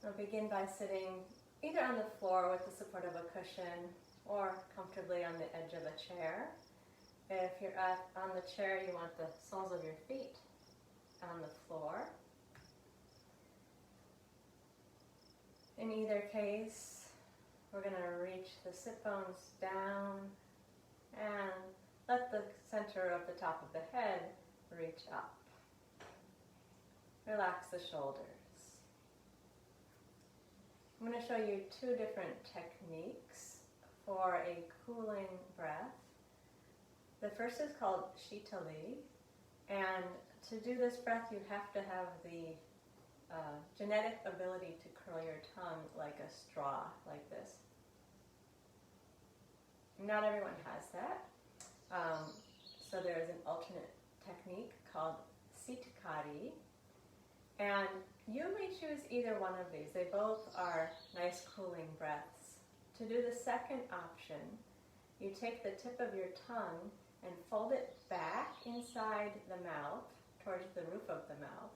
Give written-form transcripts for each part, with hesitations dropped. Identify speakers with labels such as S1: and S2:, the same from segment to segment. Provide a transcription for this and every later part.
S1: I'll begin by sitting either on the floor with the support of a cushion or comfortably on the edge of a chair. If you're on the chair, you want the soles of your feet on the floor. In either case, we're going to reach the sit bones down and let the center of the top of the head reach up. Relax the shoulders. I'm going to show you two different techniques for a cooling breath. The first is called Śitali, and to do this breath you have to have the genetic ability to curl your tongue like a straw, like this. Not everyone has that, so there is an alternate technique called Sitkari, and you may choose either one of these. They both are nice cooling breaths. To do the second option, you take the tip of your tongue and fold it back inside the mouth, towards the roof of the mouth,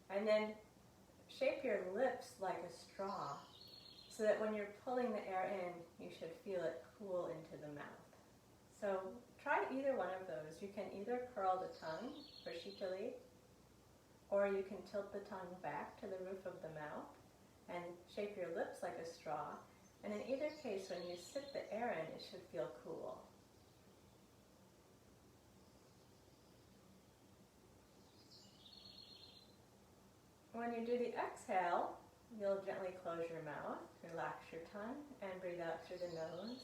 S1: and then shape your lips like a straw, so that when you're pulling the air in, you should feel it cool into the mouth. So try either one of those. You can either curl the tongue for Śitali, or you can tilt the tongue back to the roof of the mouth and shape your lips like a straw. And in either case, when you sit the air in, it should feel cool. When you do the exhale, you'll gently close your mouth, relax your tongue, and breathe out through the nose.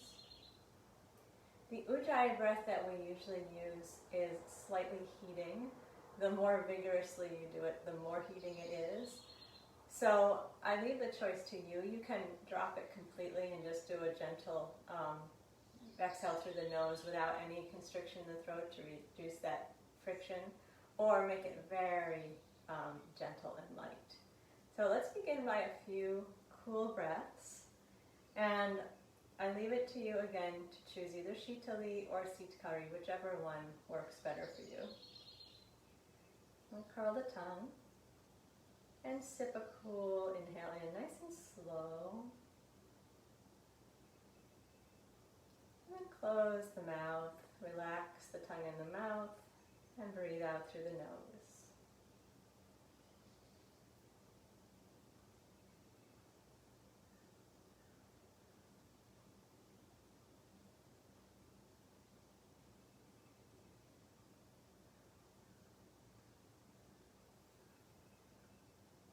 S1: The ujjayi breath that we usually use is slightly heating. The more vigorously you do it, the more heating it is. So I leave the choice to you. You can drop it completely and just do a gentle exhale through the nose without any constriction in the throat to reduce that friction, or make it very gentle and light. So let's begin by a few cool breaths, and I leave it to you again to choose either Śitali or Sitkari, whichever one works better for you. And curl the tongue and sip a cool inhale in, nice and slow. And then close the mouth, relax the tongue in the mouth, and breathe out through the nose.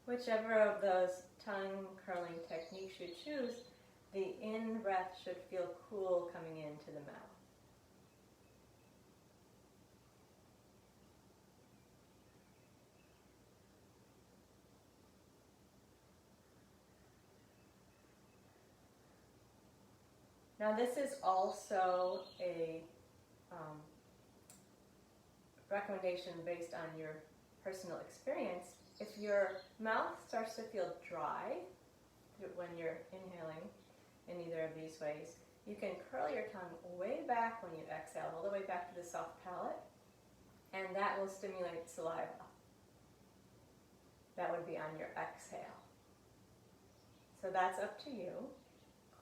S1: Whichever of those tongue curling techniques you choose, the in-breath should feel cool coming into the mouth. Now this is also a recommendation based on your personal experience. If your mouth starts to feel dry when you're inhaling in either of these ways, you can curl your tongue way back when you exhale, all the way back to the soft palate, and that will stimulate saliva. That would be on your exhale. So that's up to you.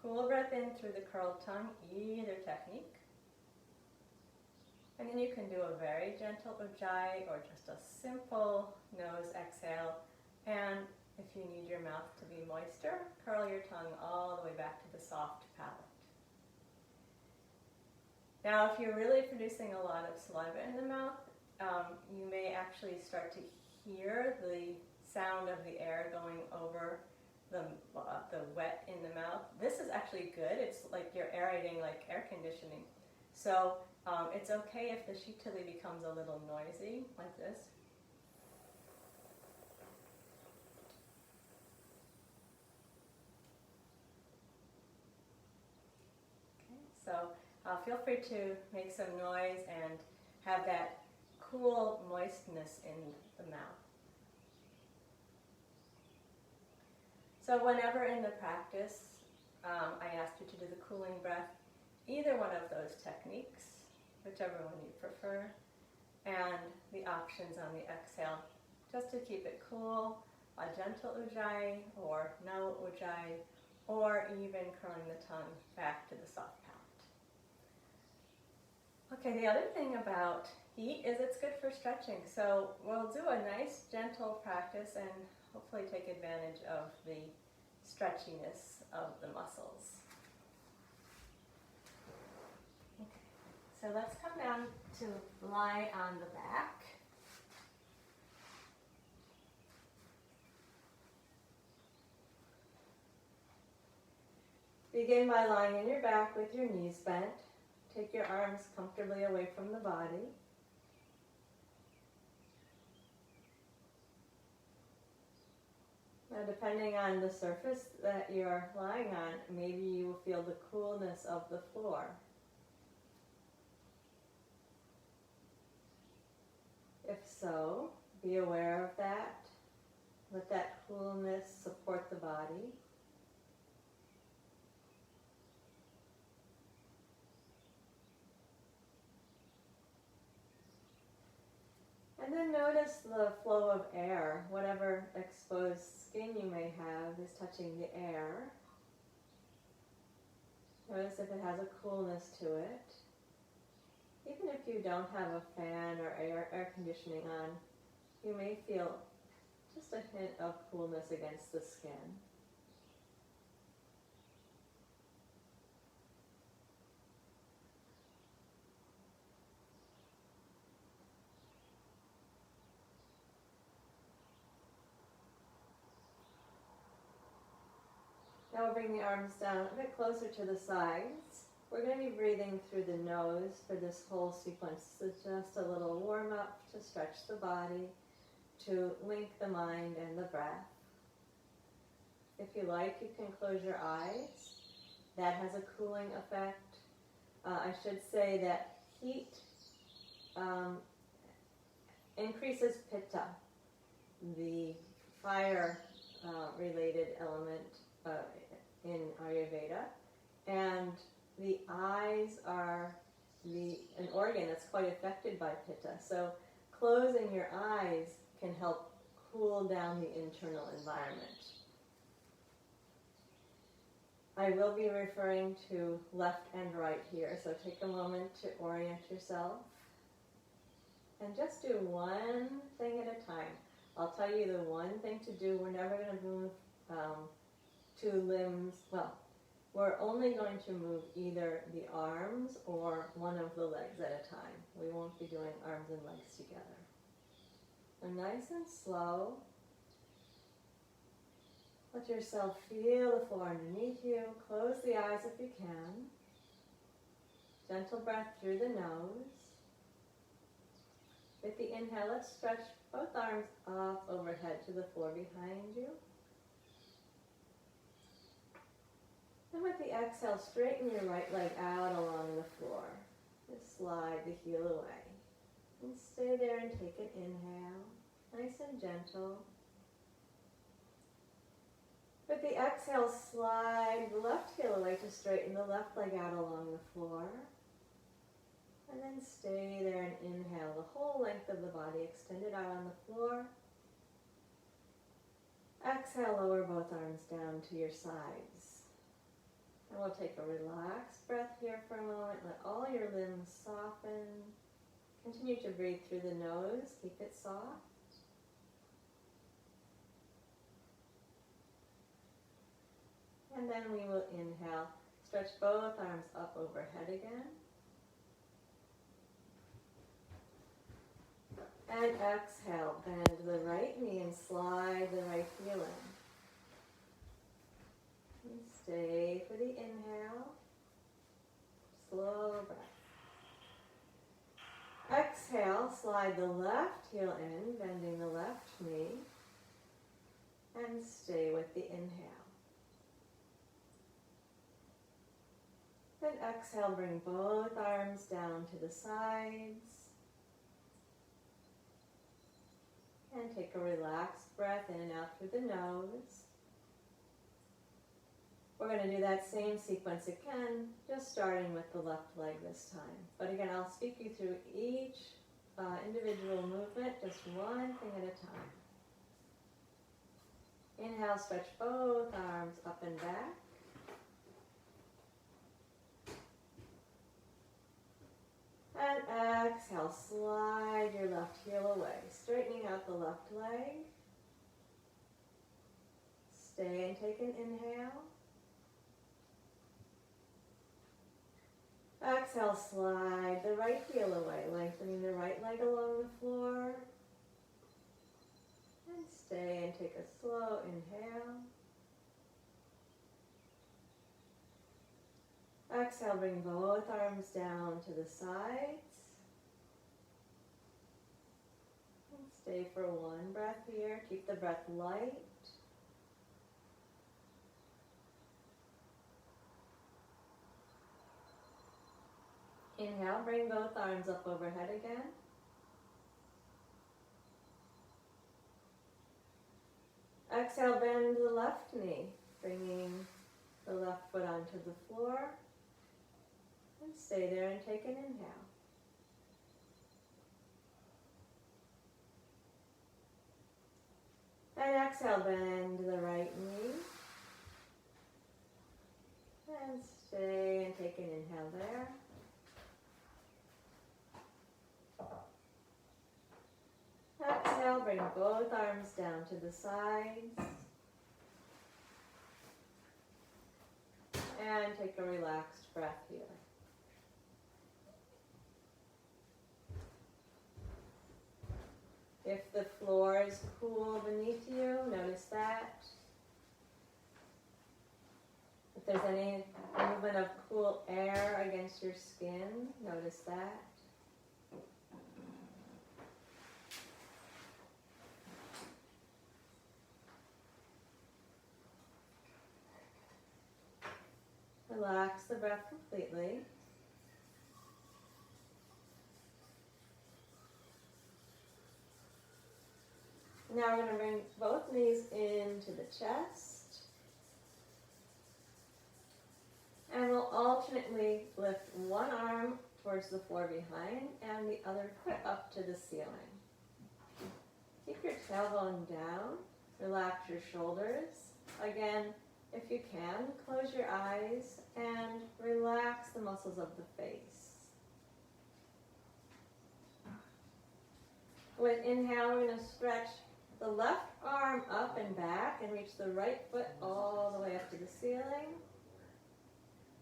S1: Cool breath in through the curled tongue, either technique. And then you can do a very gentle ujjayi or just a simple nose exhale. And if you need your mouth to be moister, curl your tongue all the way back to the soft palate. Now, if you're really producing a lot of saliva in the mouth, you may actually start to hear the sound of the air going over the wet in the mouth. This is actually good. It's like you're aerating, like air conditioning. So it's okay if the Śitali becomes a little noisy, like this. Okay, so feel free to make some noise and have that cool moistness in the mouth. So whenever in the practice, I ask you to do the cooling breath, either one of those techniques, whichever one you prefer, and the options on the exhale, just to keep it cool. a gentle ujjayi or no ujjayi, or even curling the tongue back to the soft palate. Okay, the other thing about heat is it's good for stretching. So we'll do a nice gentle practice and hopefully take advantage of the stretchiness of the muscles. Okay, so let's come down to lie on the back. Begin by lying on your back with your knees bent. Take your arms comfortably away from the body. Now, depending on the surface that you're lying on, maybe you will feel the coolness of the floor. If so, be aware of that. Let that coolness support the body. And then notice the flow of air. Whatever exposed skin you may have is touching the air. Notice if it has a coolness to it. Even if you don't have a fan or air conditioning on, you may feel just a hint of coolness against the skin. Now we'll bring the arms down a bit closer to the sides. We're going to be breathing through the nose for this whole sequence. It's just a little warm up to stretch the body, to link the mind and the breath. If you like, you can close your eyes. That has a cooling effect. I should say that heat increases pitta, the fire-related element in Ayurveda, and the eyes are an organ that's quite affected by pitta. So closing your eyes can help cool down the internal environment. I will be referring to left and right here, so take a moment to orient yourself. And just do one thing at a time. I'll tell you the one thing to do. We're never going to move two limbs. Well, we're only going to move either the arms or one of the legs at a time. We won't be doing arms and legs together. So nice and slow. Let yourself feel the floor underneath you. Close the eyes if you can. Gentle breath through the nose. With the inhale, let's stretch both arms up overhead to the floor behind you. And with the exhale, straighten your right leg out along the floor. Just slide the heel away. And stay there and take an inhale, nice and gentle. With the exhale, slide the left heel away to straighten the left leg out along the floor. And then stay there and inhale the whole length of the body extended out on the floor. Exhale, lower both arms down to your sides. And we'll take a relaxed breath here for a moment. Let all your limbs soften. Continue to breathe through the nose. Keep it soft. And then we will inhale. Stretch both arms up overhead again. And exhale, bend the right knee and slide the right heel in. And stay for the inhale. Slow breath. Exhale, slide the left heel in, bending the left knee. And stay with the inhale. Then exhale, bring both arms down to the sides. And take a relaxed breath in and out through the nose. We're going to do that same sequence again, just starting with the left leg this time. But again, I'll speak you through each individual movement, just one thing at a time. Inhale, stretch both arms up and back. And exhale, slide your left heel away, straightening out the left leg. Stay and take an inhale. Exhale, slide the right heel away, lengthening the right leg along the floor. And stay and take a slow inhale. Exhale, bring both arms down to the sides. And stay for one breath here. Keep the breath light. Inhale, bring both arms up overhead again. Exhale, bend the left knee, bringing the left foot onto the floor. And stay there and take an inhale. And exhale, bend the right knee. And stay and take an inhale there. Exhale, bring both arms down to the sides. And take a relaxed breath here. If the floor is cool beneath you, notice that. If there's any movement of cool air against your skin, notice that. Relax the breath completely. Now we're going to bring both knees into the chest. And we'll alternately lift one arm towards the floor behind and the other foot up to the ceiling. Keep your tailbone down. Relax your shoulders. Again, if you can, close your eyes and relax the muscles of the face. With inhale, we're going to stretch the left arm up and back and reach the right foot all the way up to the ceiling.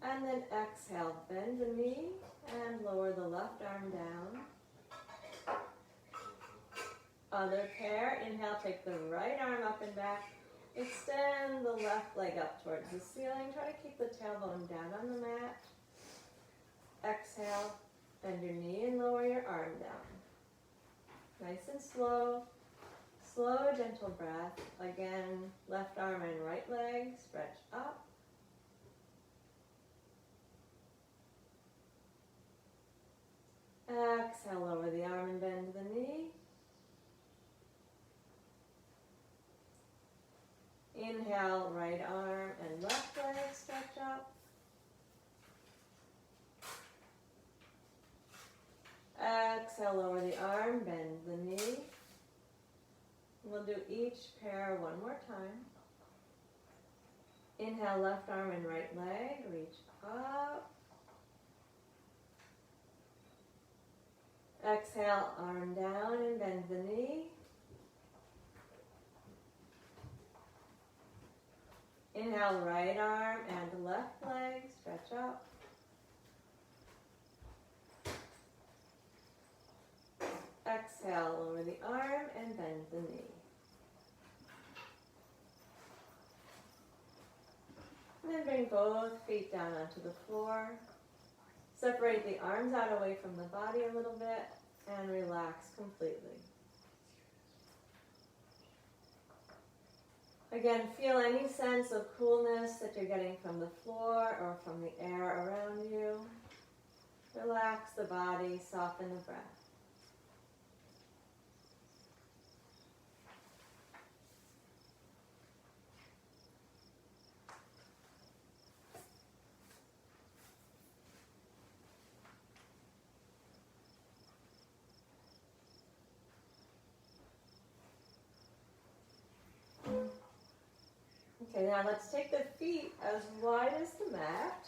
S1: And then exhale, bend the knee and lower the left arm down. Other pair, inhale, take the right arm up and back. Extend the left leg up towards the ceiling. Try to keep the tailbone down on the mat. Exhale, bend your knee and lower your arm down. Nice and slow. Slow, gentle breath. Again, left arm and right leg stretch up. Exhale, lower the arm and bend the knee. Inhale, right arm and left leg stretch up. Exhale, lower the arm, bend the knee. We'll do each pair one more time. Inhale, left arm and right leg, reach up. Exhale, arm down and bend the knee. Inhale, right arm and left leg, stretch up. Exhale, lower the arm and bend the knee. And then bring both feet down onto the floor. Separate the arms out away from the body a little bit and relax completely. Again, feel any sense of coolness that you're getting from the floor or from the air around you. Relax the body, soften the breath. Okay, now let's take the feet as wide as the mat.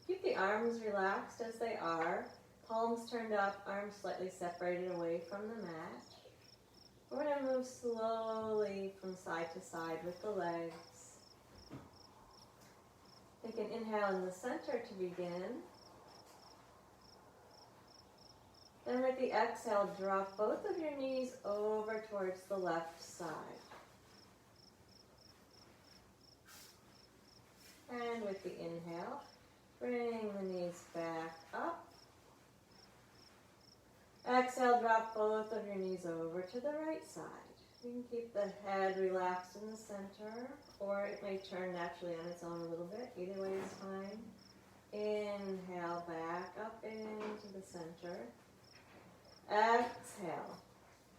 S1: Keep the arms relaxed as they are. Palms turned up, arms slightly separated away from the mat. We're going to move slowly from side to side with the legs. Take an inhale in the center to begin. Then with the exhale, drop both of your knees over towards the left side. And with the inhale, bring the knees back up. Exhale, drop both of your knees over to the right side. You can keep the head relaxed in the center, or it may turn naturally on its own a little bit. Either way is fine. Inhale, back up into the center. Exhale.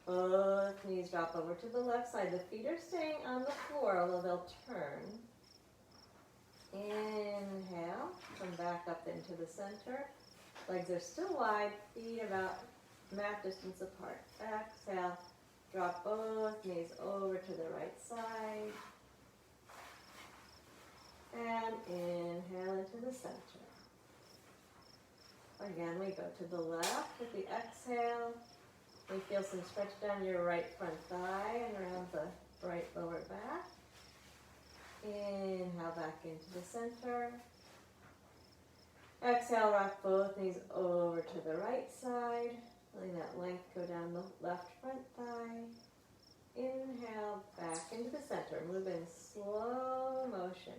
S1: Both knees drop over to the left side. The feet are staying on the floor, although they'll turn. Inhale, come back up into the center. Legs are still wide, feet about mat distance apart. Exhale, drop both knees over to the right side. And inhale into the center. Again, we go to the left with the exhale. We feel some stretch down your right front thigh and around the right lower back. Inhale back into the center. Exhale, rock both knees over to the right side. Letting that length go down the left front thigh. Inhale, back into the center. Move in slow motion.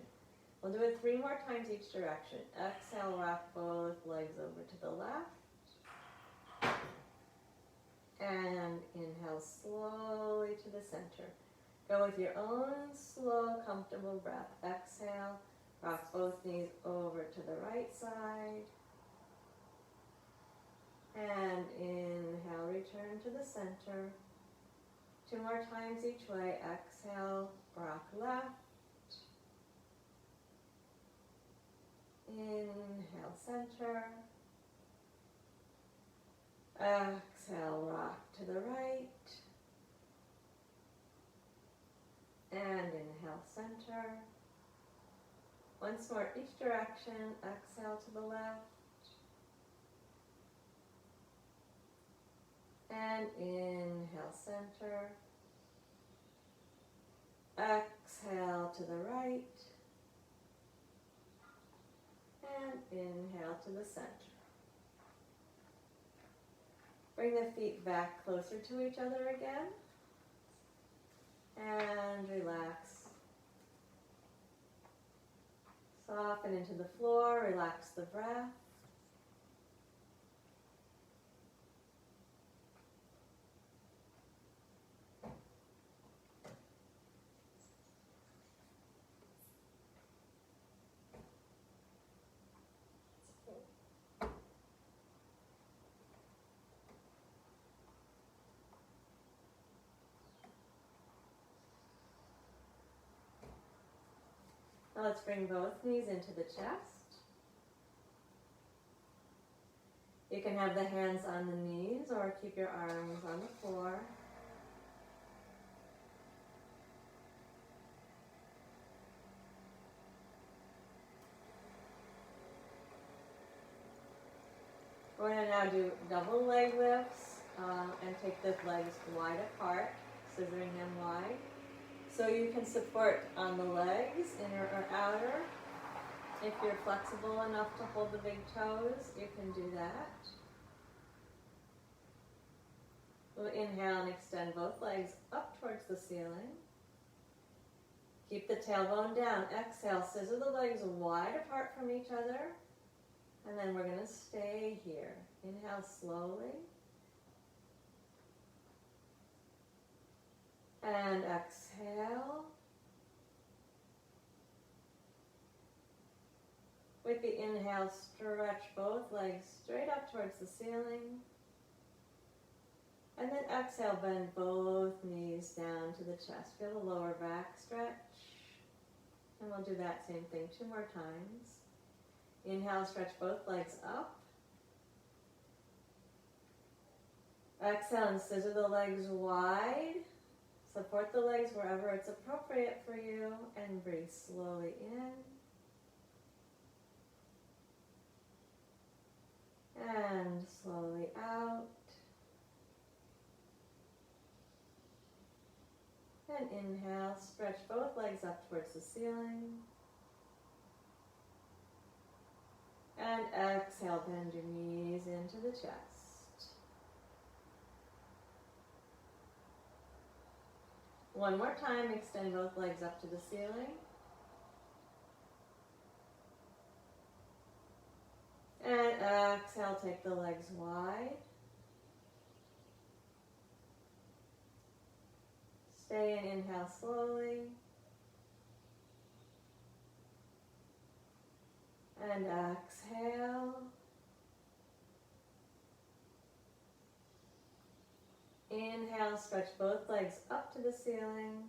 S1: We'll do it 3 more times each direction. Exhale, rock both legs over to the left. And inhale slowly to the center. Go with your own slow, comfortable breath. Exhale, rock both knees over to the right side. And inhale, return to the center. 2 more times each way. Exhale, rock left. Inhale, center. Exhale, rock to the right. And inhale, center. Once more, each direction. Exhale to the left. And inhale, center. Exhale to the right. And inhale to the center. Bring the feet back closer to each other again. And relax. Soften into the floor, relax the breath. Now let's bring both knees into the chest. You can have the hands on the knees or keep your arms on the floor. We're going to now do double leg lifts and take the legs wide apart, scissoring them wide. So you can support on the legs, inner or outer. If you're flexible enough to hold the big toes, you can do that. We'll inhale and extend both legs up towards the ceiling. Keep the tailbone down. Exhale, scissor the legs wide apart from each other. And then we're going to stay here. Inhale slowly. And exhale. With the inhale, stretch both legs straight up towards the ceiling. And then exhale, bend both knees down to the chest. Feel the lower back stretch. And we'll do that same thing 2 more times. Inhale, stretch both legs up. Exhale and scissor the legs wide. Support the legs wherever it's appropriate for you and breathe slowly in. And slowly out. And inhale, stretch both legs up towards the ceiling. And exhale, bend your knees into the chest. One more time, extend both legs up to the ceiling. And exhale, take the legs wide. Stay and inhale slowly. And exhale. Inhale, stretch both legs up to the ceiling.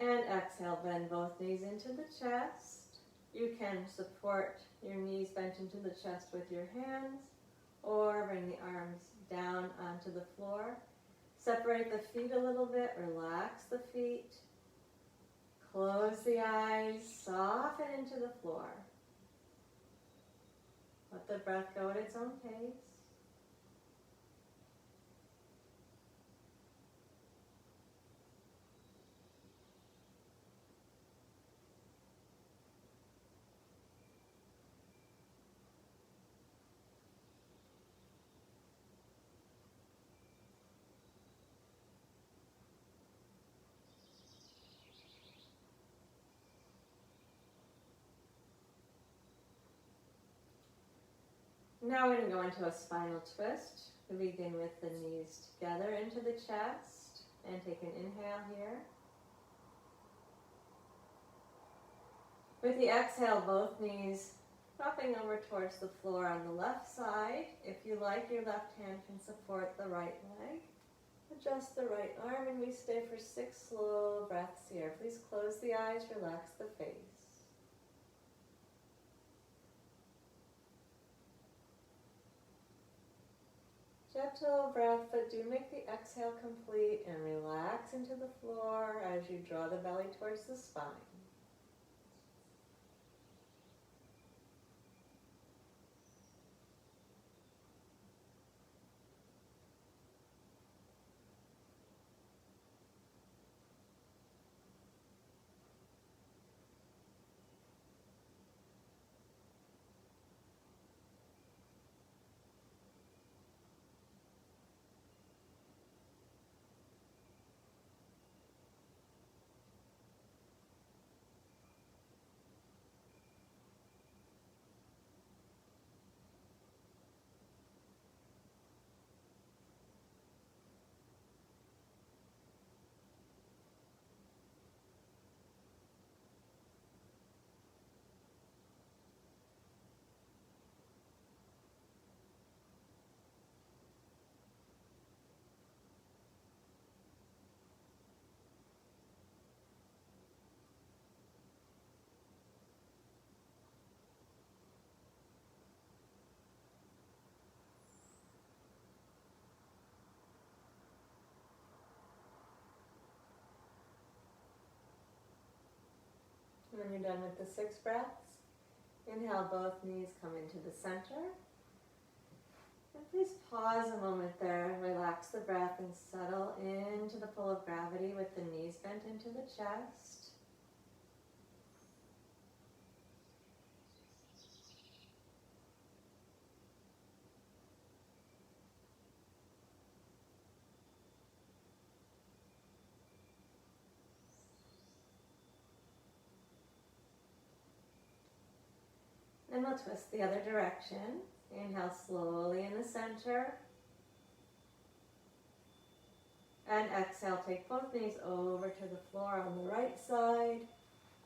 S1: And exhale, bend both knees into the chest. You can support your knees bent into the chest with your hands or bring the arms down onto the floor. Separate the feet a little bit, relax the feet. Close the eyes, soften into the floor. Let the breath go at its own pace. Now we're going to go into a spinal twist. We begin with the knees together into the chest and take an inhale here. With the exhale, both knees dropping over towards the floor on the left side. If you like, your left hand can support the right leg. Adjust the right arm and we stay for 6 slow breaths here. Please close the eyes, relax the face. Gentle breath, but do make the exhale complete and relax into the floor as you draw the belly towards the spine. When you're done with the 6 breaths, inhale, both knees come into the center. And please pause a moment there and relax the breath and settle into the pull of gravity with the knees bent into the chest. Then we'll twist the other direction. Inhale slowly in the center. And exhale, take both knees over to the floor on the right side.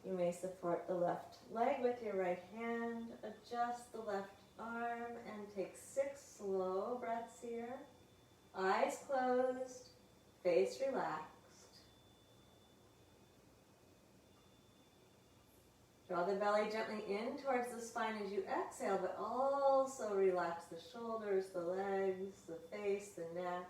S1: You may support the left leg with your right hand. Adjust the left arm and take 6 slow breaths here. Eyes closed, face relaxed. Draw the belly gently in towards the spine as you exhale, but also relax the shoulders, the legs, the face, the neck.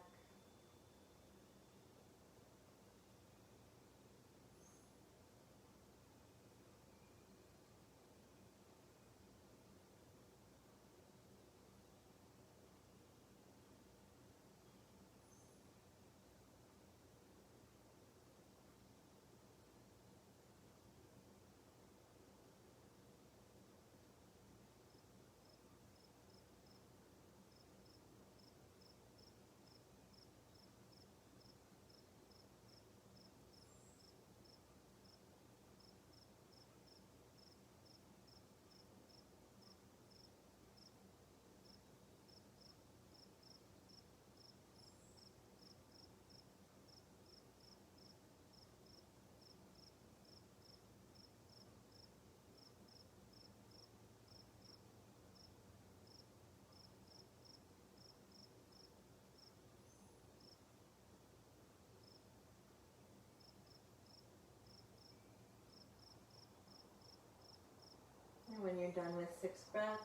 S1: you're done with 6 breaths,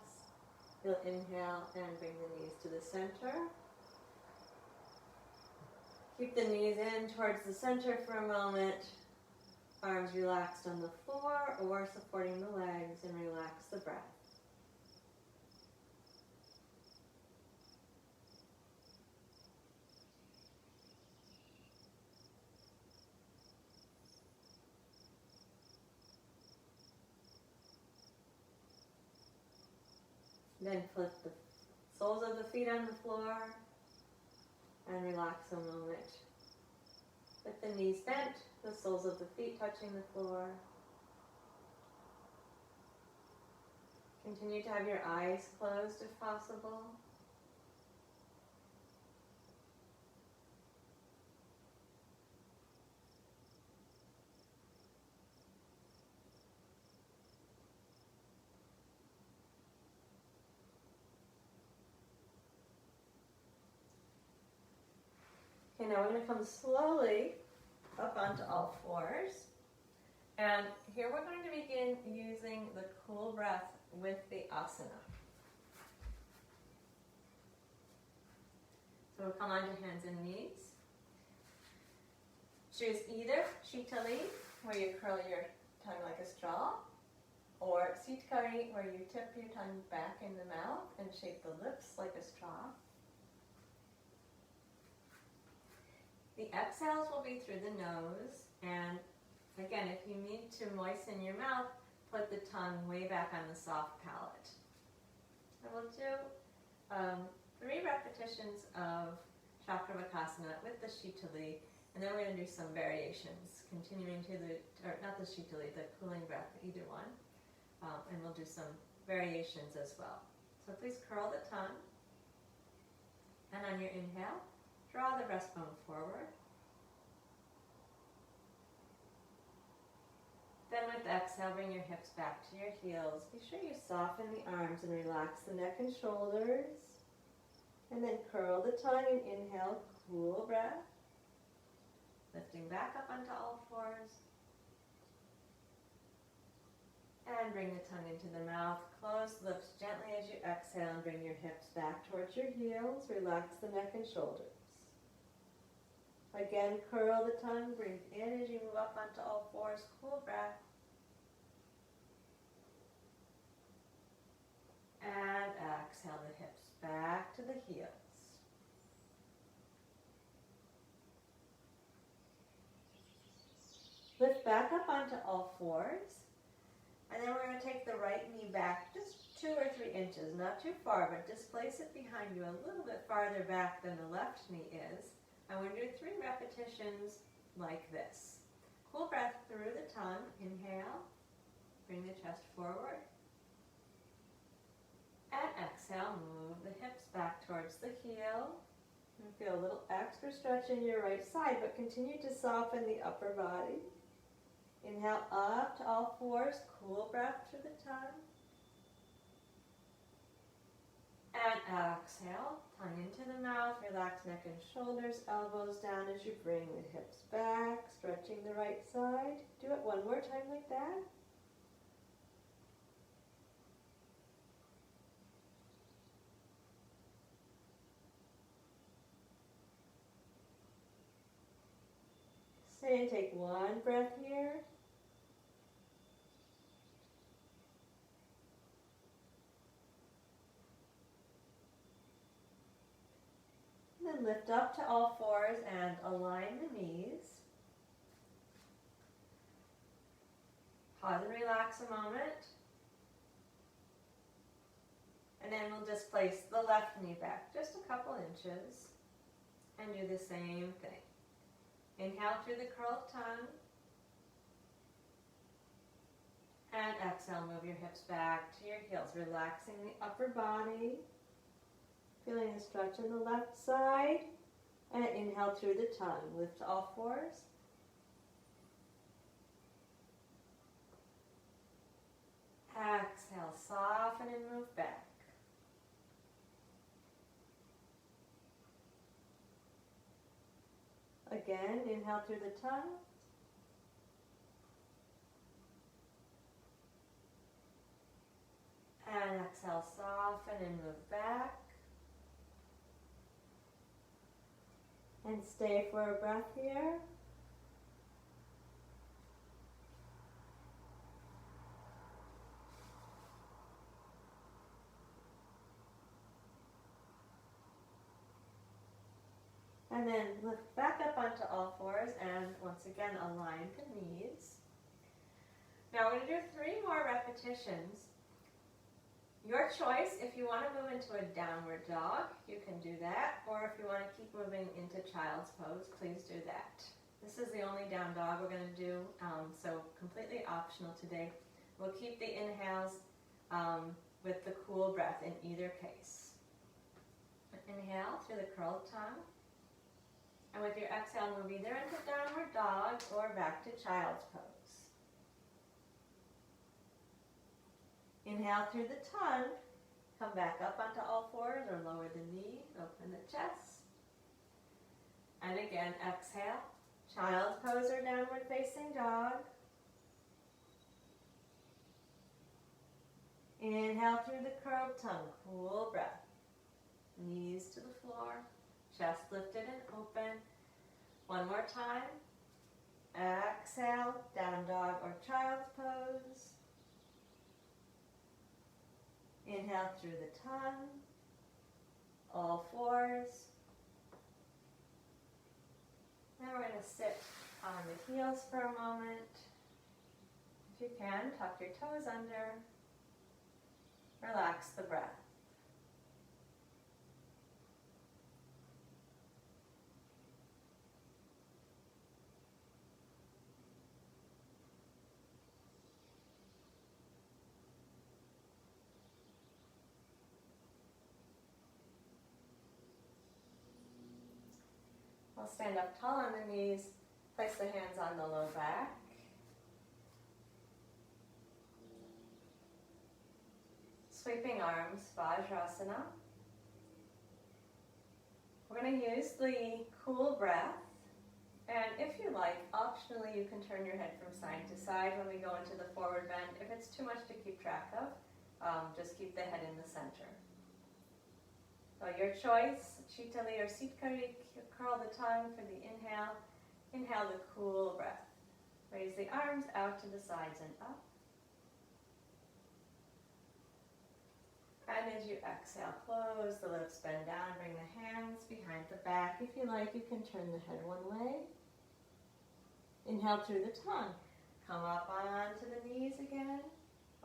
S1: you'll inhale and bring the knees to the center. Keep the knees in towards the center for a moment. Arms relaxed on the floor or supporting the legs, and relax the breath. Then flip the soles of the feet on the floor and relax a moment. With the knees bent, the soles of the feet touching the floor. Continue to have your eyes closed if possible. Okay, now we're going to come slowly up onto all fours. And here we're going to begin using the cool breath with the asana. So we'll come onto hands and knees. Choose either Śitali, where you curl your tongue like a straw, or Sitkari, where you tip your tongue back in the mouth and shape the lips like a straw. The exhales will be through the nose, and again, if you need to moisten your mouth, put the tongue way back on the soft palate. I will do 3 repetitions of Chakravakasana with the Śitali, and then we're going to do some variations, continuing to not the Śitali, the cooling breath, either one, and we'll do some variations as well. So please curl the tongue, and on your inhale, draw the breastbone forward. Then with the exhale, bring your hips back to your heels. Be sure you soften the arms and relax the neck and shoulders. And then curl the tongue and inhale, cool breath. Lifting back up onto all fours. And bring the tongue into the mouth. Close the lips gently as you exhale and bring your hips back towards your heels. Relax the neck and shoulders. Again, curl the tongue, breathe in as you move up onto all fours, cool breath. And exhale the hips back to the heels. Lift back up onto all fours. And then we're going to take the right knee back just 2 or 3 inches, not too far, but just place it behind you a little bit farther back than the left knee is. And we're going to do 3 repetitions like this. Cool breath through the tongue. Inhale. Bring the chest forward. And exhale. Move the hips back towards the heel. And feel a little extra stretch in your right side, but continue to soften the upper body. Inhale up to all fours. Cool breath through the tongue. And exhale, tongue into the mouth, relax neck and shoulders, elbows down as you bring the hips back, stretching the right side. Do it one more time like that. Stay and take one breath here. Then lift up to all fours and align the knees. Pause and relax a moment. And then we'll just place the left knee back just a couple inches and do the same thing. Inhale through the curled tongue. And exhale, move your hips back to your heels, relaxing the upper body. Feeling a stretch on the left side. And inhale through the tongue. Lift to all fours. Exhale, soften and move back. Again, inhale through the tongue. And exhale, soften and move back. And stay for a breath here. And then lift back up onto all fours and once again align the knees. Now we're going to do 3 more repetitions. Your choice, if you want to move into a downward dog, you can do that. Or if you want to keep moving into child's pose, please do that. This is the only down dog we're going to do, so completely optional today. We'll keep the inhales with the cool breath in either case. Inhale through the curled tongue. And with your exhale, move either into downward dog or back to child's pose. Inhale through the tongue. Come back up onto all fours or lower the knee, open the chest. And again, exhale. Child's pose or downward facing dog. Inhale through the curled tongue, cool breath. Knees to the floor, chest lifted and open. One more time. Exhale, down dog or child's pose. Inhale through the tongue, all fours. Now we're going to sit on the heels for a moment. If you can, tuck your toes under. Relax the breath. We'll stand up tall on the knees, place the hands on the low back. Sweeping arms, Vajrasana. We're going to use the cool breath, and if you like, optionally you can turn your head from side to side when we go into the forward bend. If it's too much to keep track of, just keep the head in the center. So your choice, Śitali or Sitkari, curl the tongue for the inhale. Inhale the cool breath. Raise the arms out to the sides and up. And as you exhale, close the lips, bend down, bring the hands behind the back. If you like, you can turn the head one way. Inhale through the tongue. Come up onto the knees again.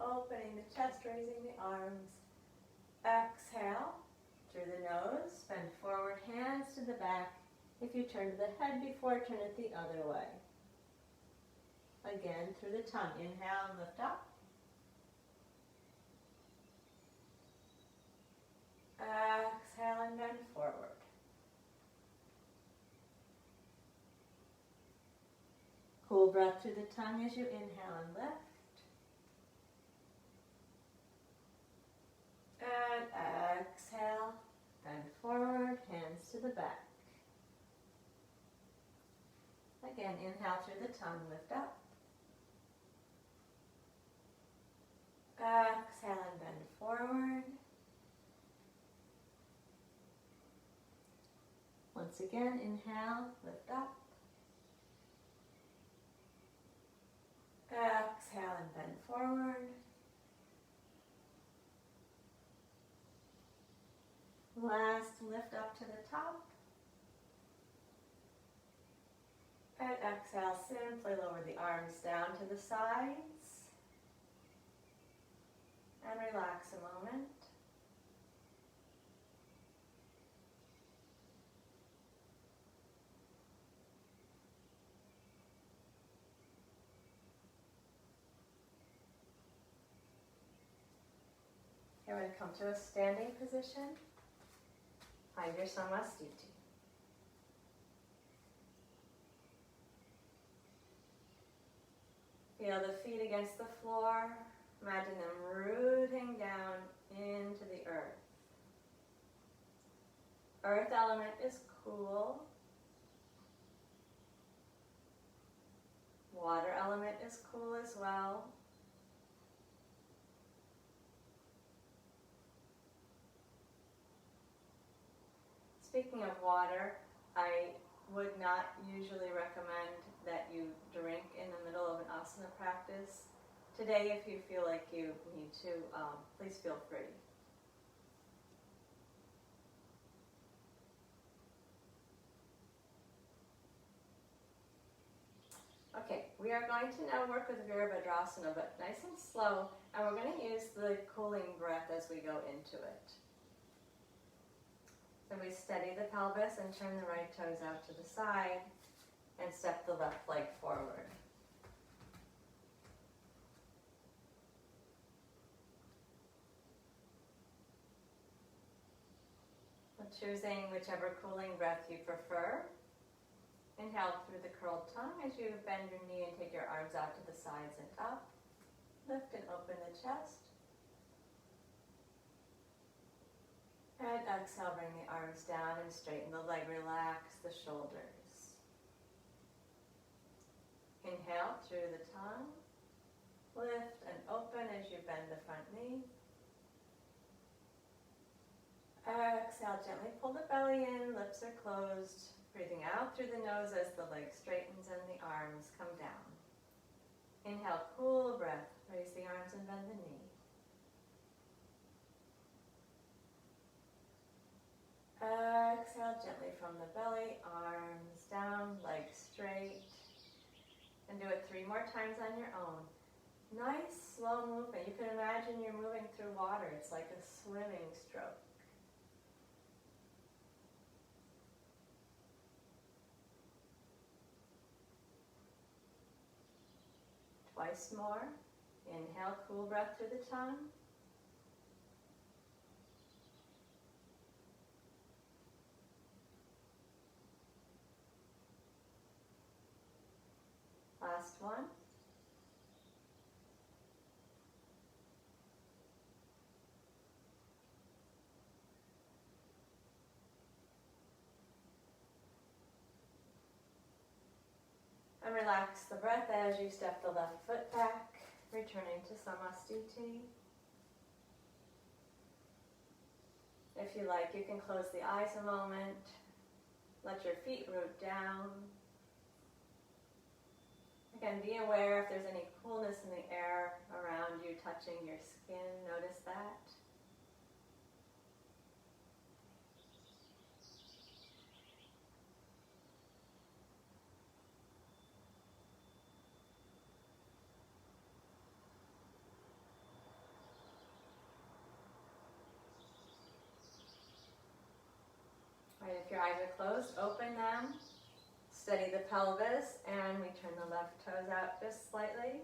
S1: Opening the chest, raising the arms. Exhale. Through the nose, bend forward, hands to the back. If you turn to the head before, turn it the other way. Again, through the tongue. Inhale and lift up. Exhale and bend forward. Cool breath through the tongue as you inhale and lift. And exhale, bend forward, hands to the back. Again, inhale through the tongue, lift up. Exhale and bend forward. Once again, inhale, lift up. Exhale and bend forward. Last, lift up to the top. And exhale, simply lower the arms down to the sides. And relax a moment. Here we come to a standing position. Find your Samastiti. Feel the feet against the floor. Imagine them rooting down into the earth. Earth element is cool. Water element is cool as well. Speaking of water, I would not usually recommend that you drink in the middle of an asana practice. Today, if you feel like you need to, please feel free. Okay, we are going to now work with Virabhadrasana, but nice and slow, and we're going to use the cooling breath as we go into it. So we steady the pelvis and turn the right toes out to the side and step the left leg forward. Choosing whichever cooling breath you prefer. Inhale through the curled tongue as you bend your knee and take your arms out to the sides and up. Lift and open the chest. And exhale, bring the arms down and straighten the leg, relax the shoulders. Inhale through the tongue. Lift and open as you bend the front knee. Exhale, gently pull the belly in, lips are closed. Breathing out through the nose as the leg straightens and the arms come down. Inhale, cool breath. Raise the arms and bend the knee. Exhale gently from the belly, arms down, legs straight. And do it 3 more times on your own. Nice, slow movement. You can imagine you're moving through water. It's like a swimming stroke. Twice more. Inhale, cool breath through the tongue. Last one. And relax the breath as you step the left foot back, returning to Samastiti. If you like, you can close the eyes a moment. Let your feet root down. Again, be aware if there's any coolness in the air around you touching your skin. Notice that. Right, if your eyes are closed, open them. Steady the pelvis, and we turn the left toes out just slightly.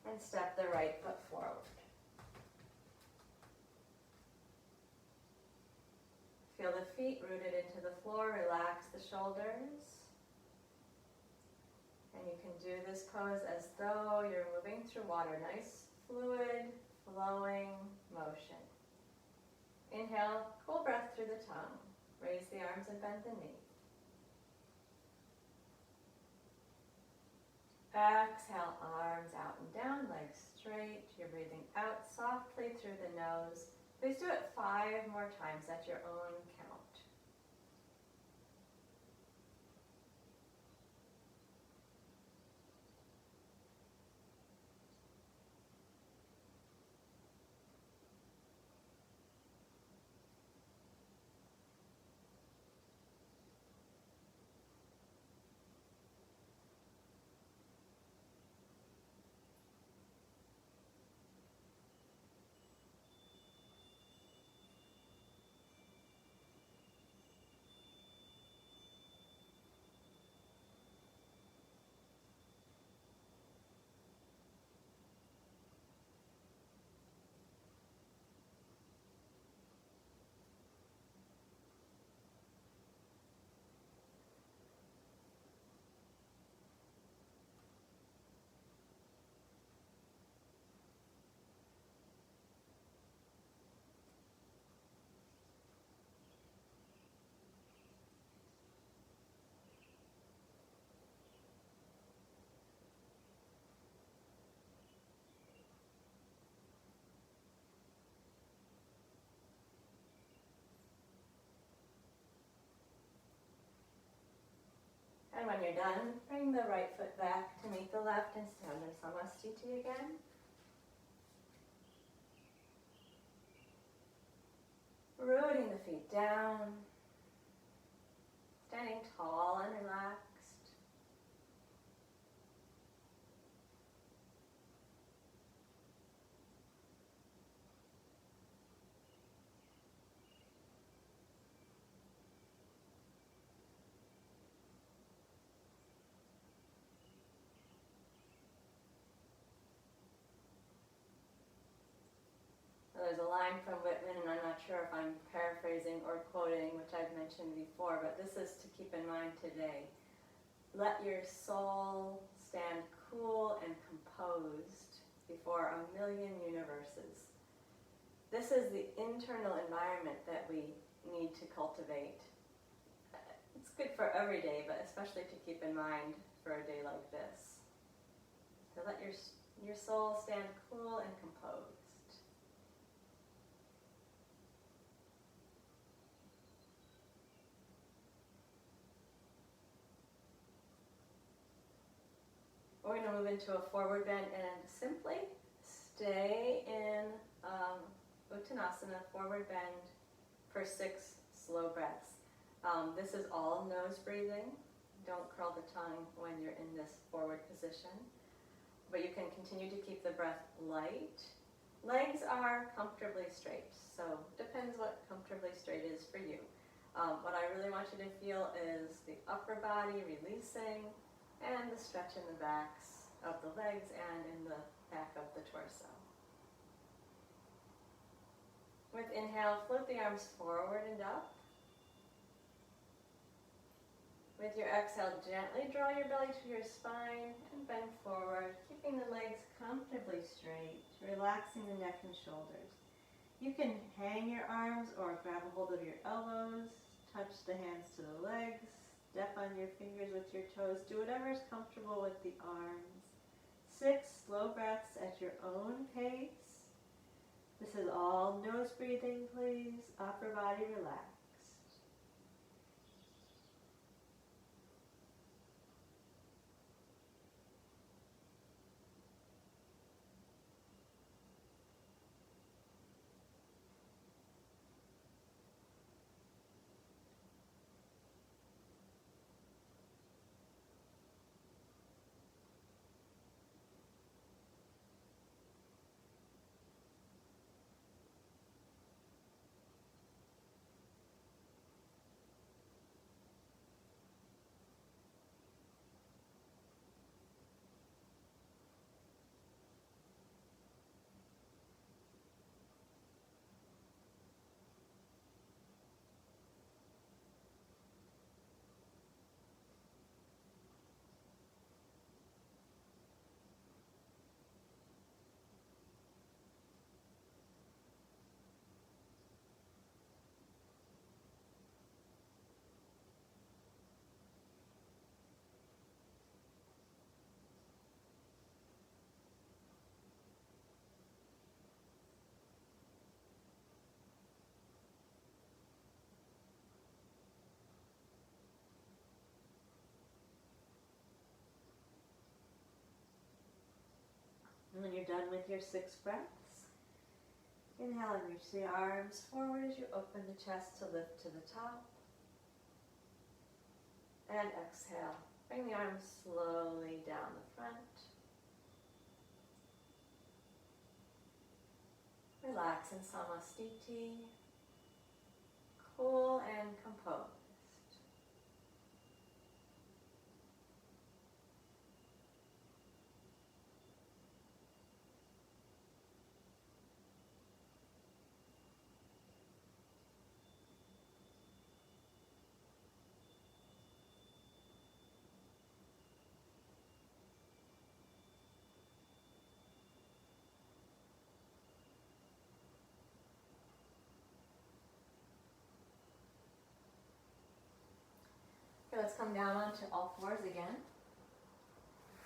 S1: And step the right foot forward. Feel the feet rooted into the floor, relax the shoulders. And you can do this pose as though you're moving through water. Nice, fluid, flowing motion. Inhale, cool breath through the tongue. Raise the arms and bend the knee. Exhale, arms out and down, legs straight. You're breathing out softly through the nose. Please do it 5 more times at your own count. And when you're done, bring the right foot back to meet the left and stand in Samasthiti again. Rooting the feet down, standing tall and relaxed. There's a line from Whitman, and I'm not sure if I'm paraphrasing or quoting, which I've mentioned before, but this is to keep in mind today. Let your soul stand cool and composed before a million universes. This is the internal environment that we need to cultivate. It's good for every day, but especially to keep in mind for a day like this. So let your soul stand cool and composed. We're going to move into a forward bend and simply stay in Uttanasana, forward bend, for 6 slow breaths. This is all nose breathing. Don't curl the tongue when you're in this forward position. But you can continue to keep the breath light. Legs are comfortably straight, so depends what comfortably straight is for you. What I really want you to feel is the upper body releasing, and the stretch in the backs of the legs and in the back of the torso. With inhale, float the arms forward and up. With your exhale, gently draw your belly to your spine and bend forward, keeping the legs comfortably straight, relaxing the neck and shoulders. You can hang your arms or grab a hold of your elbows, touch the hands to the legs, step on your fingers with your toes. Do whatever is comfortable with the arms. 6 slow breaths at your own pace. This is all nose breathing, please. Upper body relaxed. And when you're done with your 6 breaths, inhale and reach the arms forward as you open the chest to lift to the top. And exhale. Bring the arms slowly down the front. Relax in Samasthiti. Cool and composed. Okay, let's come down onto all fours again.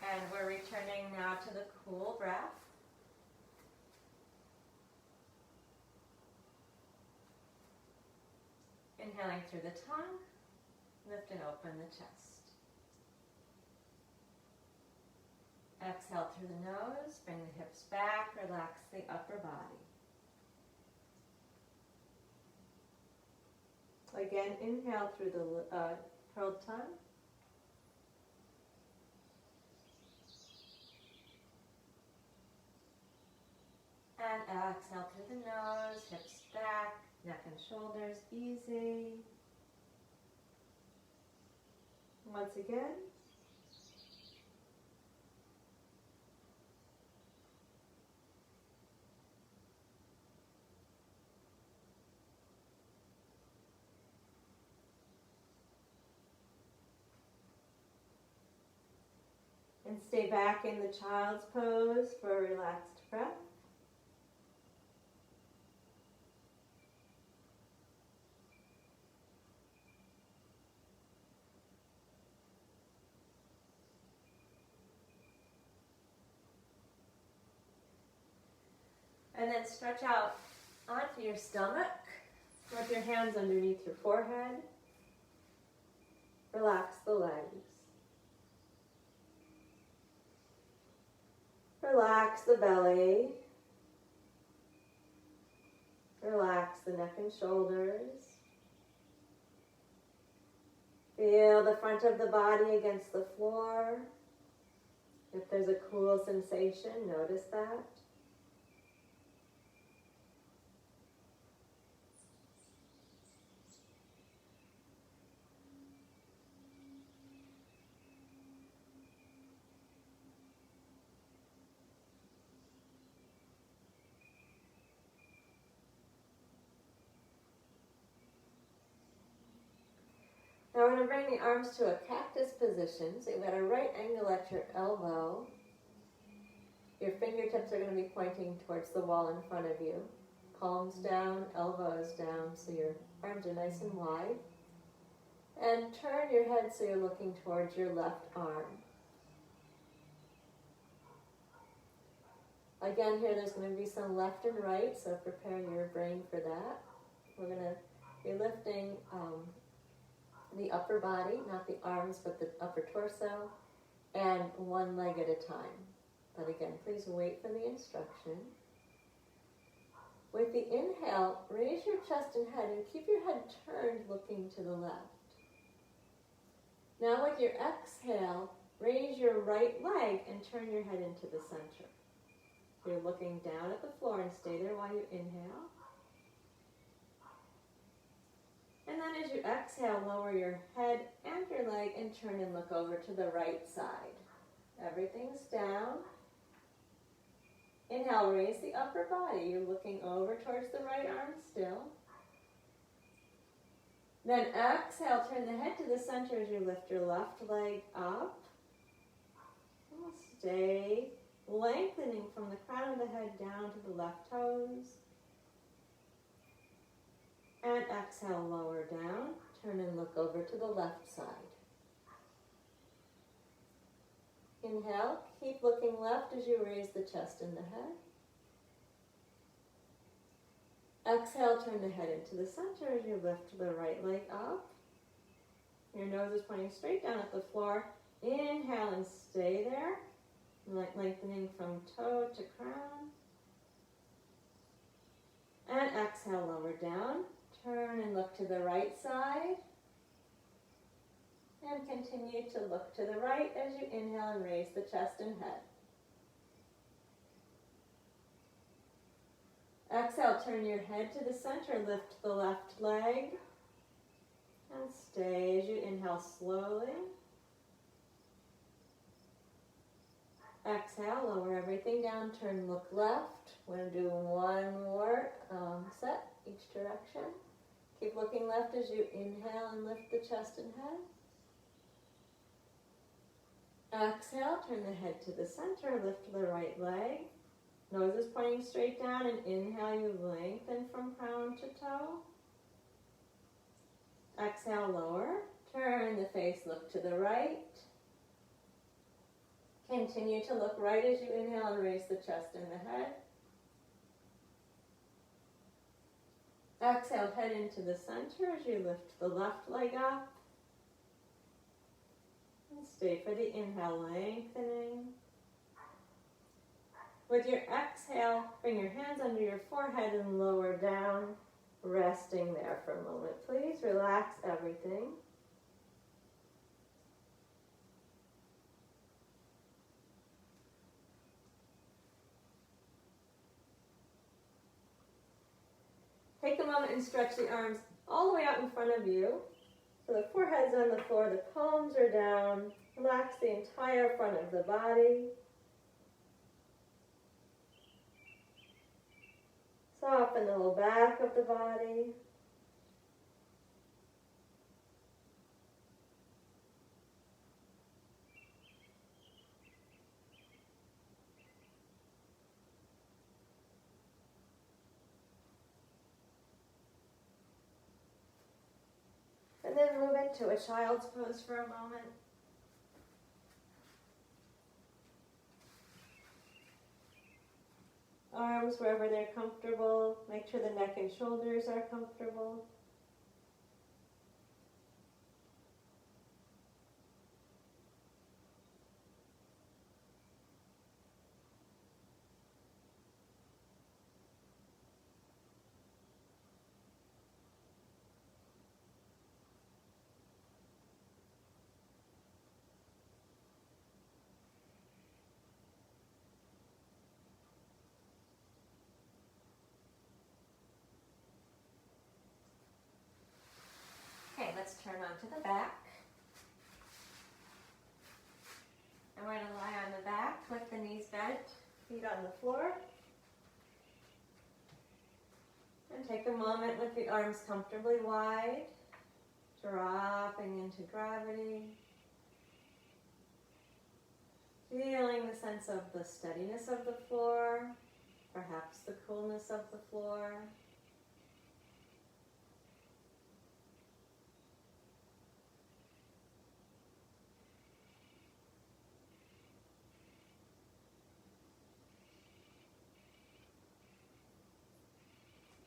S1: And we're returning now to the cool breath. Inhaling through the tongue, lift and open the chest. Exhale through the nose, bring the hips back, relax the upper body. Again, inhale through the curled tongue. And exhale through the nose, hips back, neck and shoulders easy. Once again. And stay back in the child's pose for a relaxed breath. And then stretch out onto your stomach with your hands underneath your forehead. Relax the legs. Relax the belly. Relax the neck and shoulders. Feel the front of the body against the floor. If there's a cool sensation, notice that. Now we're going to bring the arms to a cactus position. So you've got a right angle at your elbow. Your fingertips are going to be pointing towards the wall in front of you. Palms down, elbows down, so your arms are nice and wide. And turn your head so you're looking towards your left arm. Again, here there's going to be some left and right, so prepare your brain for that. We're going to be lifting the upper body, not the arms, but the upper torso, and one leg at a time. But again, please wait for the instruction. With the inhale, raise your chest and head and keep your head turned looking to the left. Now with your exhale, raise your right leg and turn your head into the center. So you're looking down at the floor and stay there while you inhale. And then as you exhale, lower your head and your leg and turn and look over to the right side. Everything's down. Inhale, raise the upper body. You're looking over towards the right arm still. Then exhale, turn the head to the center as you lift your left leg up. Stay lengthening from the crown of the head down to the left toes. And exhale, lower down. Turn and look over to the left side. Inhale, keep looking left as you raise the chest and the head. Exhale, turn the head into the center as you lift the right leg up. Your nose is pointing straight down at the floor. Inhale and stay there, lengthening from toe to crown. And exhale, lower down. Turn and look to the right side. And continue to look to the right as you inhale and raise the chest and head. Exhale, turn your head to the center, lift the left leg. And stay as you inhale slowly. Exhale, lower everything down, turn, look left. We're going to do one more set, each direction. Keep looking left as you inhale and lift the chest and head. Exhale, turn the head to the center, lift the right leg. Nose is pointing straight down, and inhale, you lengthen from crown to toe. Exhale, lower. Turn the face, look to the right. Continue to look right as you inhale and raise the chest and the head. Exhale, head into the center as you lift the left leg up. And stay for the inhale, lengthening. With your exhale, bring your hands under your forehead and lower down, resting there for a moment. Please relax everything. Take a moment and stretch the arms all the way out in front of you. So the forehead's on the floor, the palms are down. Relax the entire front of the body. Soften the whole back of the body. And then move into a child's pose for a moment. Arms wherever they're comfortable. Make sure the neck and shoulders are comfortable. Okay, let's turn onto the back. And we're going to lie on the back with the knees bent, feet on the floor. And take a moment with the arms comfortably wide, dropping into gravity. Feeling the sense of the steadiness of the floor, perhaps the coolness of the floor.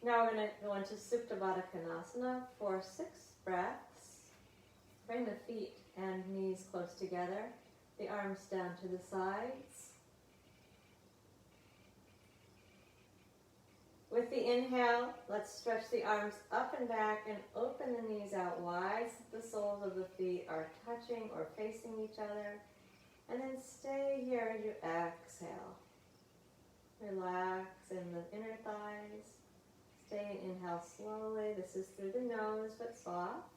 S1: Now we're going to go into Supta Baddha Konasana for 6 breaths. Bring the feet and knees close together, the arms down to the sides. With the inhale, let's stretch the arms up and back and open the knees out wide so that the soles of the feet are touching or facing each other. And then stay here as you exhale. Relax in the inner thighs. Stay and inhale slowly. This is through the nose, but soft.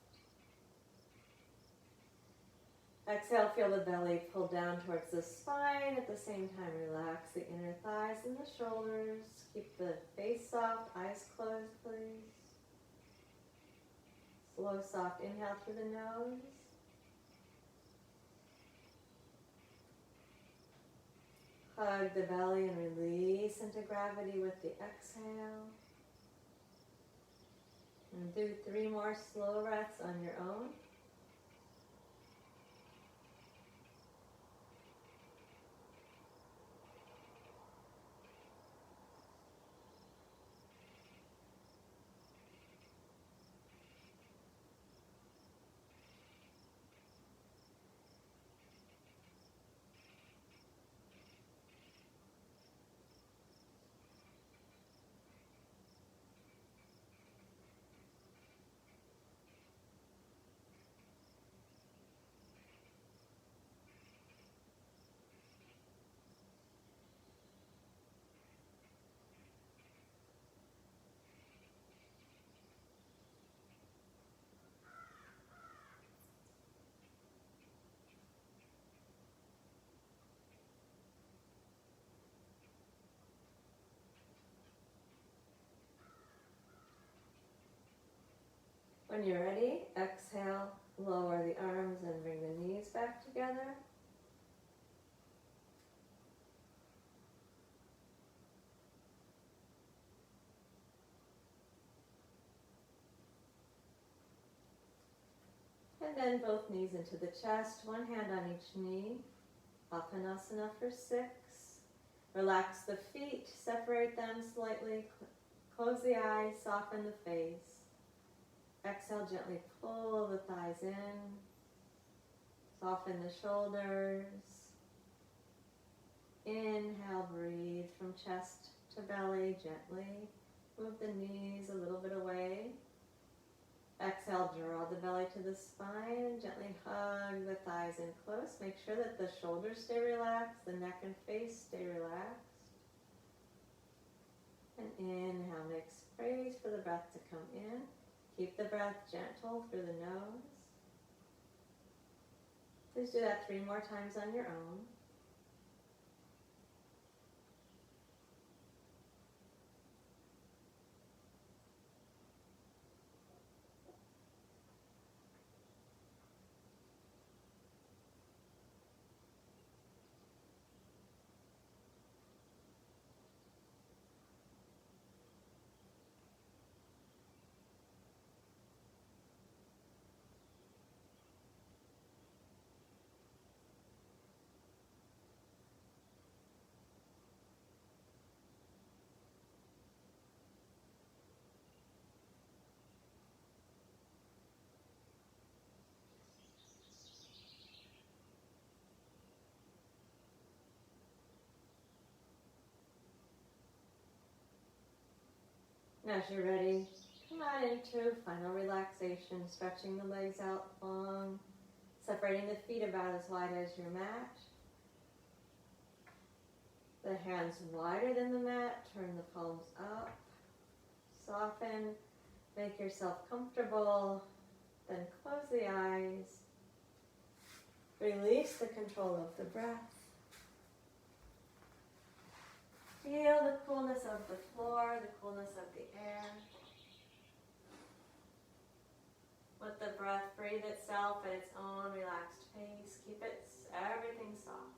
S1: Exhale, feel the belly pull down towards the spine. At the same time, relax the inner thighs and the shoulders. Keep the face soft, eyes closed, please. Slow, soft inhale through the nose. Hug the belly and release into gravity with the exhale. And do 3 more slow breaths on your own. When you're ready, exhale, lower the arms and bring the knees back together. And then both knees into the chest, one hand on each knee. Apanasana for 6. Relax the feet, separate them slightly, close the eyes, soften the face. Exhale, gently pull the thighs in, soften the shoulders. Inhale, breathe from chest to belly gently. Move the knees a little bit away. Exhale, draw the belly to the spine. Gently hug the thighs in close. Make sure that the shoulders stay relaxed, the neck and face stay relaxed. And inhale, make space for the breath to come in. Keep the breath gentle through the nose. Please do that 3 more times on your own. Now as you're ready, come on into final relaxation, stretching the legs out long, separating the feet about as wide as your mat. The hands wider than the mat, turn the palms up, soften, make yourself comfortable, then close the eyes. Release the control of the breath. Feel the coolness of the floor, the coolness of the air. Let the breath breathe itself at its own relaxed pace. Keep everything soft.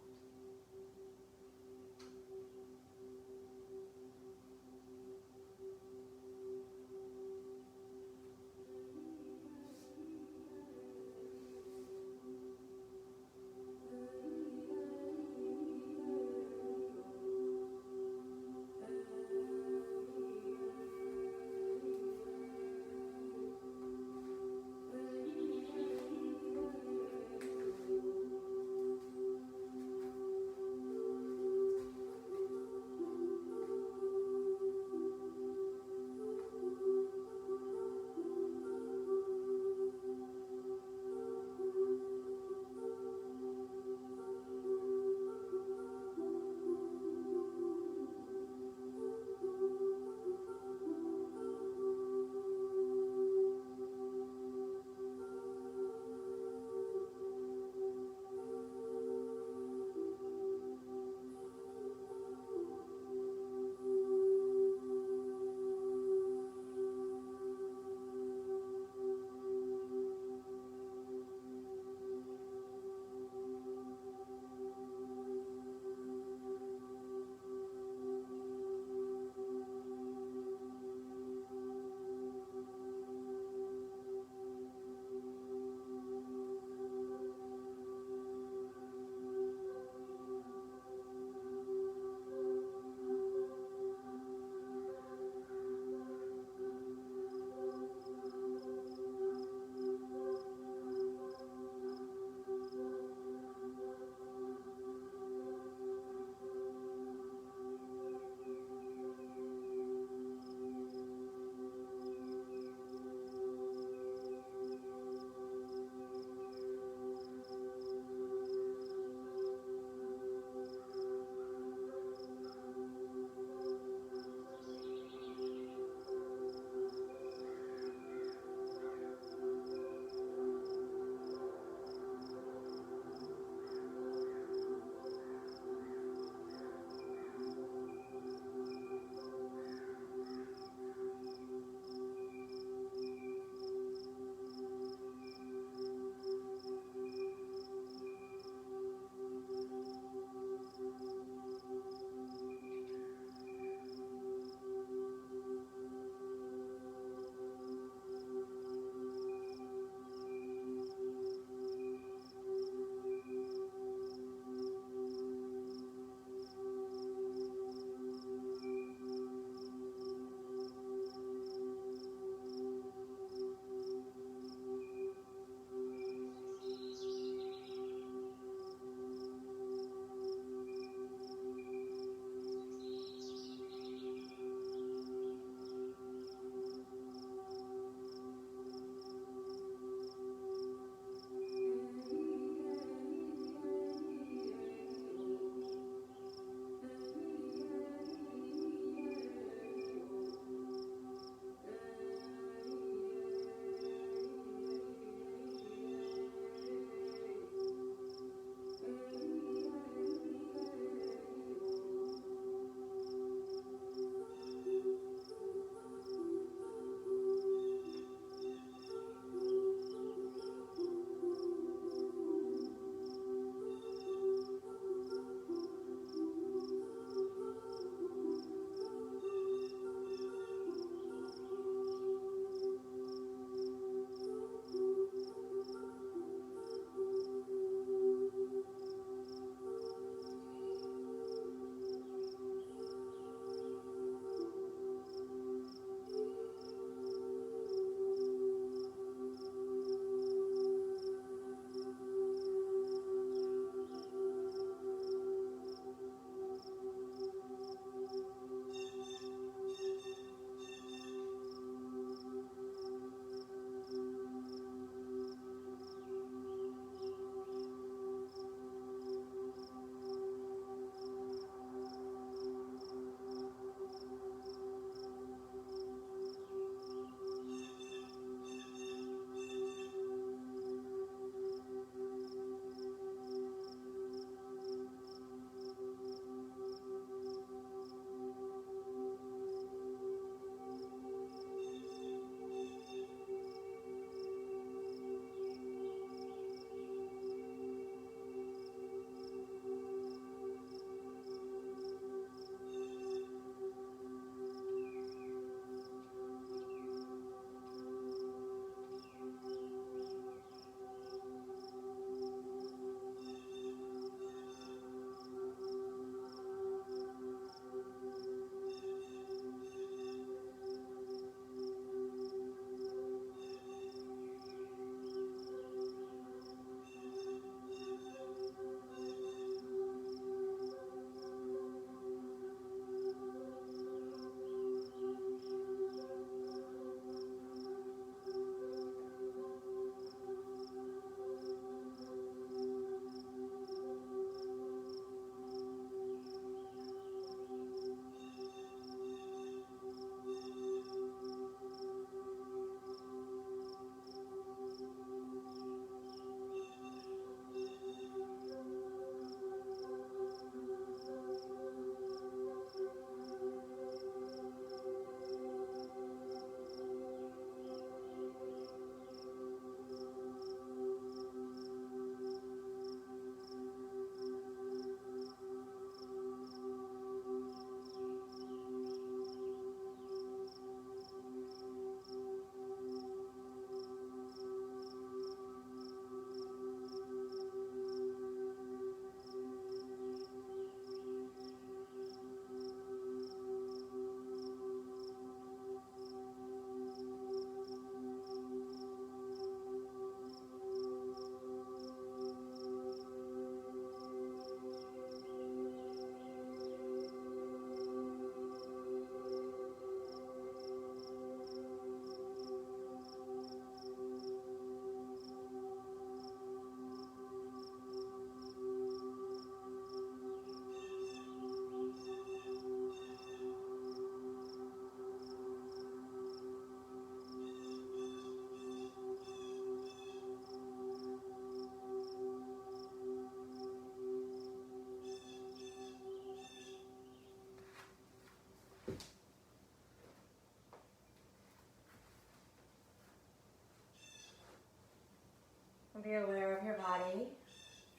S1: Be aware of your body.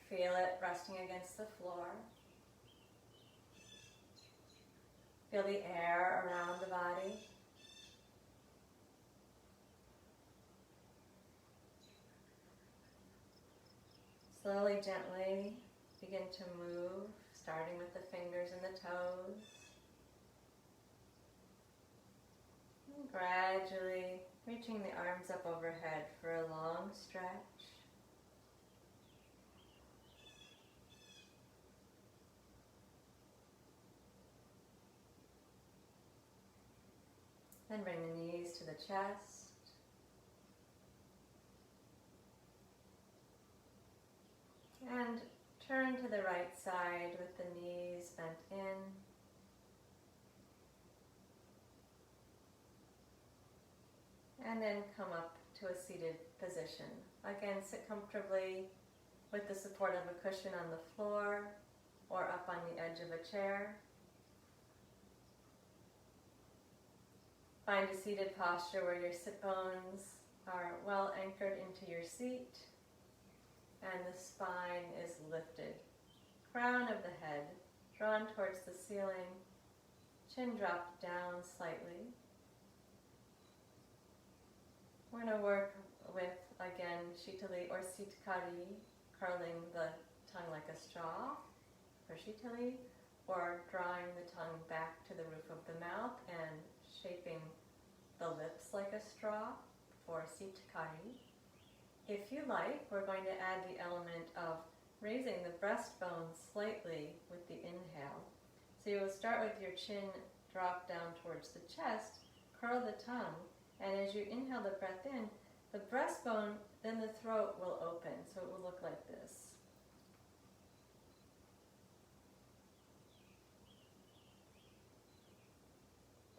S1: Feel it resting against the floor. Feel the air around the body. Slowly, gently begin to move, starting with the fingers and the toes. And gradually reaching the arms up overhead for a long stretch. Then bring the knees to the chest. And turn to the right side with the knees bent in. And then come up to a seated position. Again, sit comfortably with the support of a cushion on the floor or up on the edge of a chair. Find a seated posture where your sit bones are well anchored into your seat and the spine is lifted. Crown of the head drawn towards the ceiling, chin dropped down slightly. We're going to work with, again, Śitali or Sitkari, curling the tongue like a straw for Śitali, or drawing the tongue back to the roof of the mouth and shaping the lips like a straw for Sitkari. If you like, we're going to add the element of raising the breastbone slightly with the inhale. So you will start with your chin drop down towards the chest, curl the tongue, and as you inhale the breath in, the breastbone, then the throat will open, so it will look like this.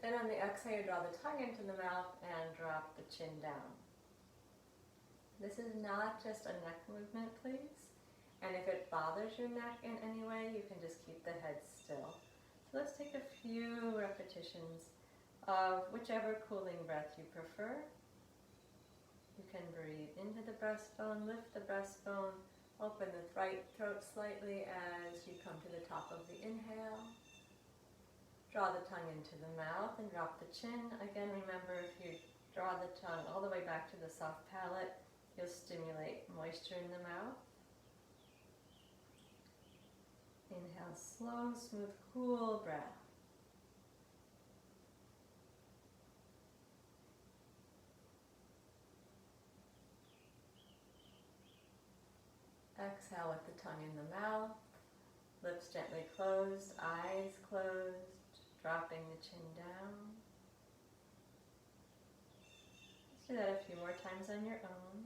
S1: Then on the exhale, you draw the tongue into the mouth and drop the chin down. This is not just a neck movement, please. And if it bothers your neck in any way, you can just keep the head still. So let's take a few repetitions of whichever cooling breath you prefer. You can breathe into the breastbone, lift the breastbone, open the right throat slightly as you come to the top of the inhale. Draw the tongue into the mouth and drop the chin. Again, remember, if you draw the tongue all the way back to the soft palate, you'll stimulate moisture in the mouth. Inhale, slow, smooth, cool breath. Exhale with the tongue in the mouth, lips gently closed, eyes closed, dropping the chin down. Let's do that a few more times on your own.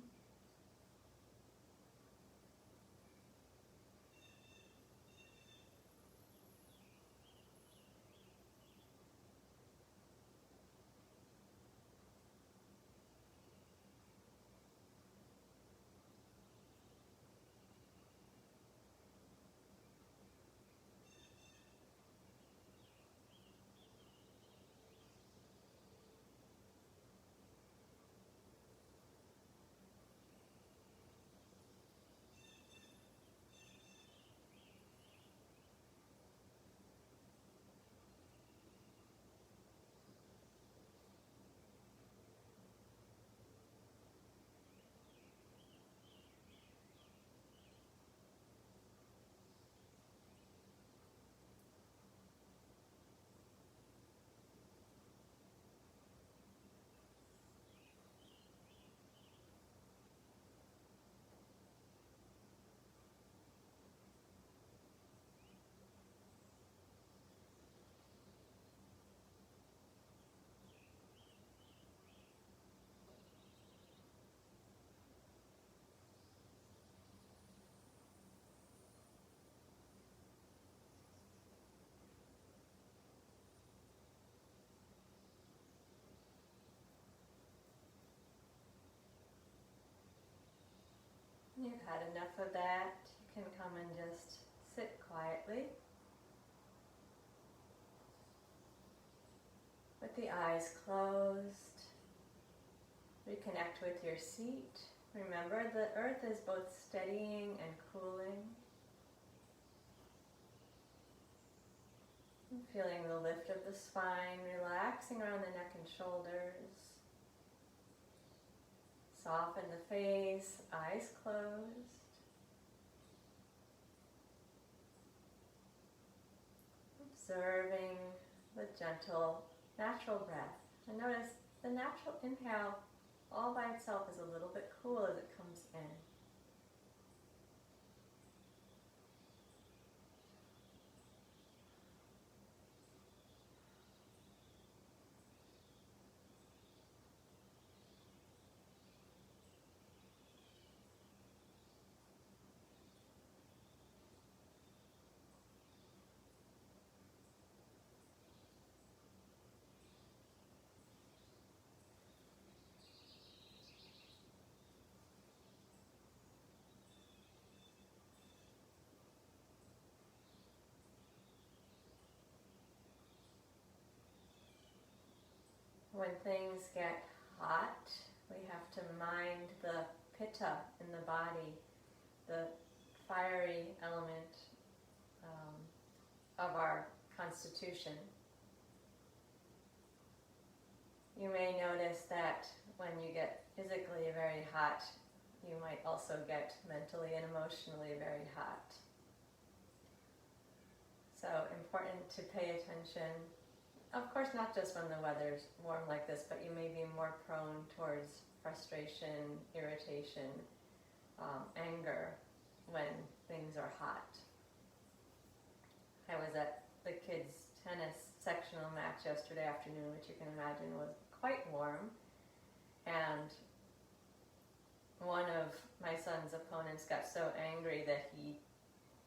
S1: You've had enough of that. You can come and just sit quietly with the eyes closed. Reconnect with your seat Remember, the earth is both steadying and cooling. Feeling the lift of the spine, relaxing around the neck and shoulders. Soften the face, eyes closed. Observing the gentle, natural breath. And notice the natural inhale all by itself is a little bit cool as it comes in. When things get hot, we have to mind the pitta in the body, the fiery element of our constitution. You may notice that when you get physically very hot, you might also get mentally and emotionally very hot. So important to pay attention. Of course, not just when the weather's warm like this, but you may be more prone towards frustration, irritation, anger when things are hot. I was at the kids' tennis sectional match yesterday afternoon, which you can imagine was quite warm. And one of my son's opponents got so angry that he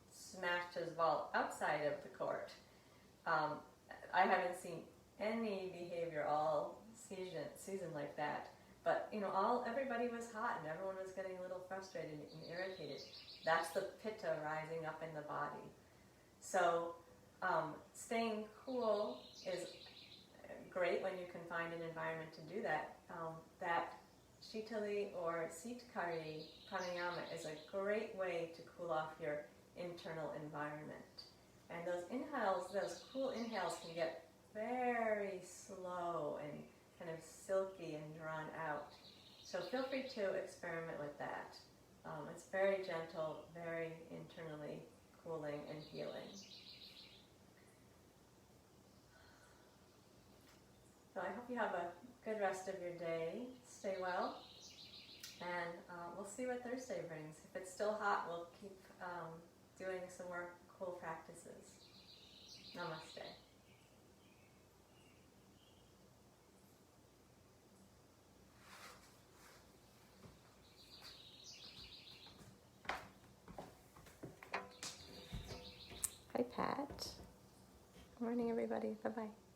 S1: smashed his ball outside of the court. I haven't seen any behavior all season like that. But everybody was hot and everyone was getting a little frustrated and irritated. That's the pitta rising up in the body. So staying cool is great when you can find an environment to do that. That Śitali or Sitkari pranayama is a great way to cool off your internal environment. And those inhales, those cool inhales can get very slow and kind of silky and drawn out. So feel free to experiment with that. It's very gentle, very internally cooling and healing. So I hope you have a good rest of your day. Stay well. And we'll see what Thursday brings. If it's still hot, we'll keep doing some more cool practices. Namaste. Hi, Pat. Good morning, everybody. Bye-bye.